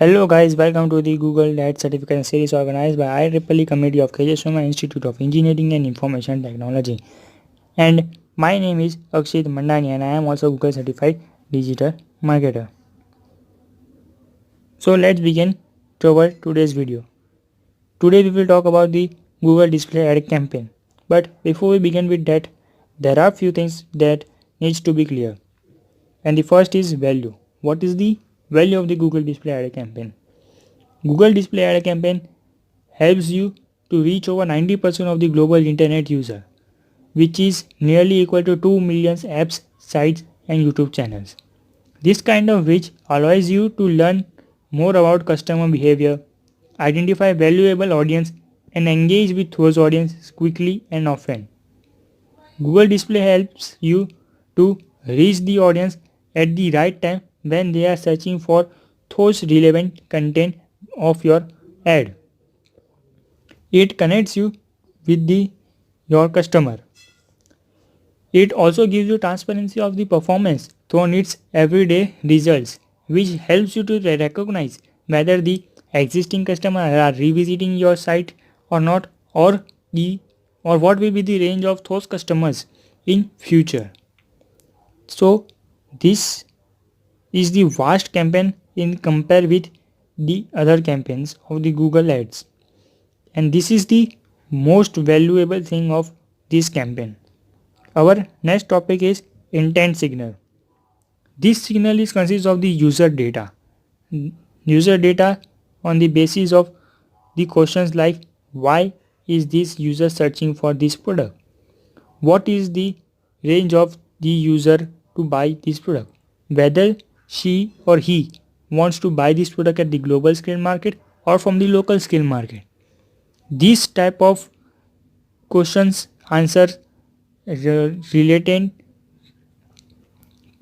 Hello guys, welcome to the Google Ad Certification series organized by IEEE Committee of KJ Sharma Institute of Engineering and Information Technology. And my name is Akshit Mandani and I am also Google Certified Digital Marketer. So let's begin today's video. Today we will talk about the Google Display Ad campaign. But before we begin with that, there are few things that needs to be clear. And the first is value. What is the value of the Google Display Ad campaign? Google Display Ad campaign helps you to reach over 90% of the global internet user, which is nearly equal to 2 million apps, sites and YouTube channels. This kind of reach allows you to learn more about customer behavior, identify valuable audience and engage with those audiences quickly and often. Google Display helps you to reach the audience at the right time when they are searching for those relevant content of your ad. It connects you with your customer. It also gives you transparency of the performance through its everyday results, which helps you to recognize whether the existing customers are revisiting your site or not, or what will be the range of those customers in future. So this is the vast campaign in compare with the other campaigns of the Google Ads. And this is the most valuable thing of this campaign. Our next topic is intent signal. This signal is consists of the user data. User data on the basis of the questions like why is this user searching for this product? What is the range of the user to buy this product? Whether she or he wants to buy this product at the global scale market or from the local scale market. This type of questions answer related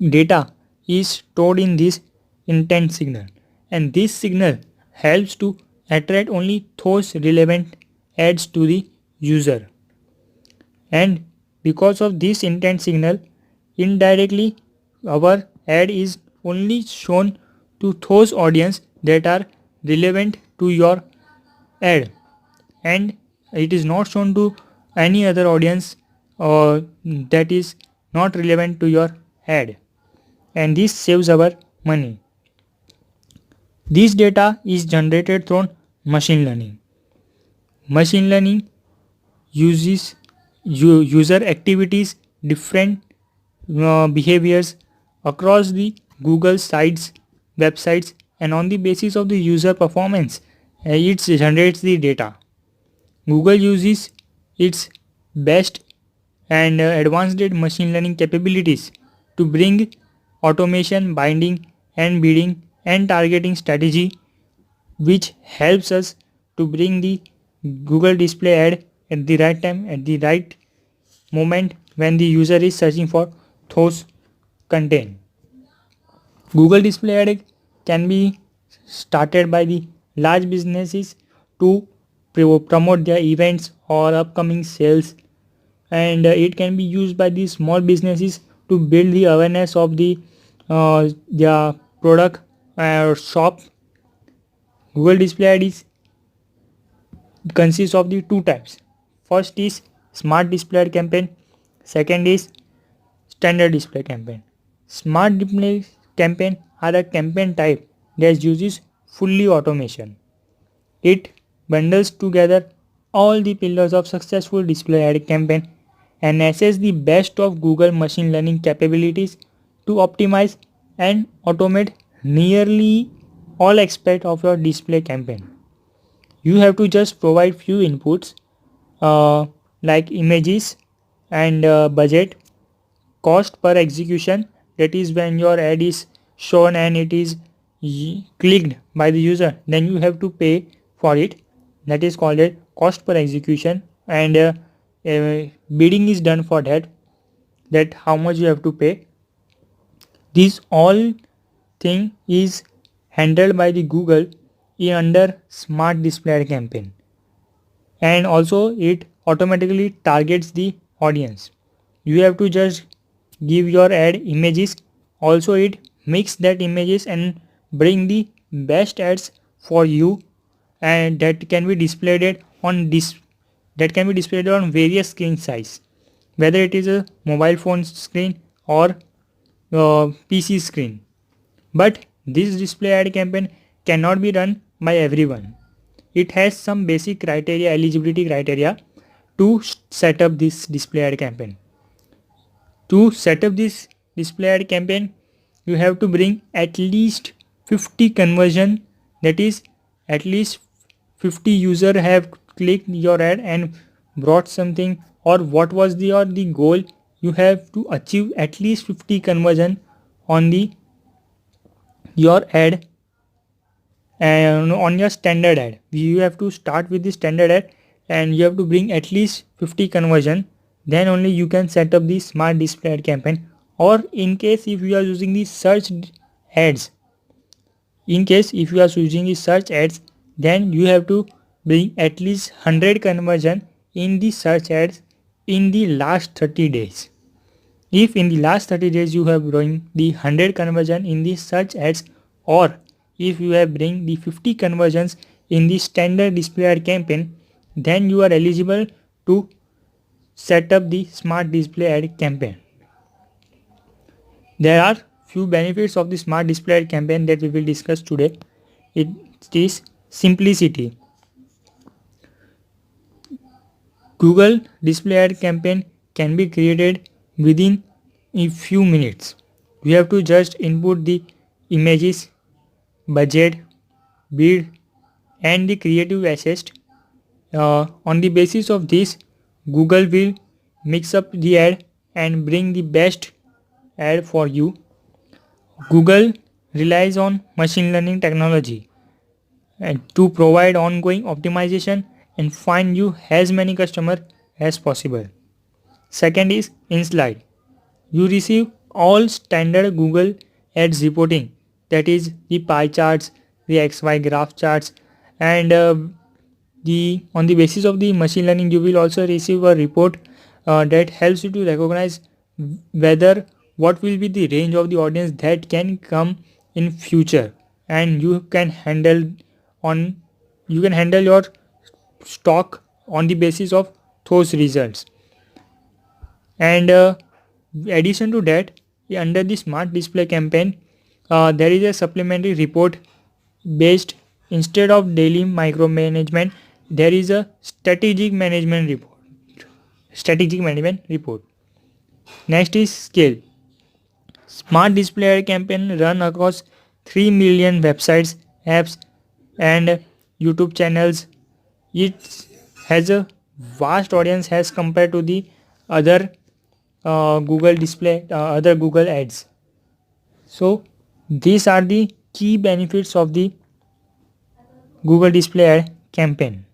data is stored in this intent signal, and this signal helps to attract only those relevant ads to the user. And because of this intent signal, indirectly our ad is only shown to those audience that are relevant to your ad, and it is not shown to any other audience that is not relevant to your ad, and this saves our money. This data is generated through machine learning. Machine learning uses user activities, different behaviors across the Google sites, websites, and on the basis of the user performance, it generates the data. Google uses its best and advanced machine learning capabilities to bring automation, binding, and bidding and targeting strategy, which helps us to bring the Google Display ad at the right time, at the right moment when the user is searching for those content. Google Display ad can be started by the large businesses to promote their events or upcoming sales, and it can be used by the small businesses to build the awareness of their product or shop. Google Display ad is consists of the two types. First is smart display ad campaign. Second is standard display campaign. Smart display campaign are a campaign type that uses fully automation. It bundles together all the pillars of successful display ad campaign and assess the best of Google machine learning capabilities to optimize and automate nearly all aspects of your display campaign. You have to just provide few inputs uh, like images and budget, cost per execution, that is when your ad is shown and it is clicked by the user, then you have to pay for it, that is called a cost per execution, and bidding is done for that how much you have to pay. This all thing is handled by the Google in under smart display ad campaign, and also it automatically targets the audience. You have to just give your ad images, also it mix that images and bring the best ads for you, and that can be displayed on various screen size, whether it is a mobile phone screen or PC screen. But this display ad campaign cannot be run by everyone. It has some basic criteria, eligibility criteria to set up this display ad campaign. To set up this display ad campaign, you have to bring at least 50 conversion, that is at least 50 user have clicked your ad and brought something, or what was the goal. You have to achieve at least 50 conversion on the your ad, and on your standard ad. You have to start with the standard ad and you have to bring at least 50 conversion, then only you can set up the smart display ad campaign. Or in case if you are using the search ads, then you have to bring at least 100 conversion in the search ads in the last 30 days. If in the last 30 days you have bring the 100 conversion in the search ads, or if you have bring the 50 conversions in the standard display ad campaign, then you are eligible to set up the smart display ad campaign. There are few benefits of the smart display ad campaign that we will discuss today. It is simplicity. Google display ad campaign can be created within a few minutes. You have to just input the images, budget, bid, and the creative assist. On the basis of this, Google will mix up the ad and bring the best ad for you. Google relies on machine learning technology and to provide ongoing optimization and find you as many customers as possible. Second is InSlide. You receive all standard Google Ads reporting, that is the pie charts, the XY graph charts, and on the basis of the machine learning you will also receive a report that helps you to recognize whether what will be the range of the audience that can come in future, and you can handle your stock on the basis of those results. And addition to that, under the smart display campaign, there is a supplementary report based, instead of daily micromanagement, there is a strategic management report. Next is scale. Smart display ad campaign run across 3 million websites, apps, and YouTube channels. It has a vast audience as compared to the other other Google ads. So these are the key benefits of the Google display ad campaign.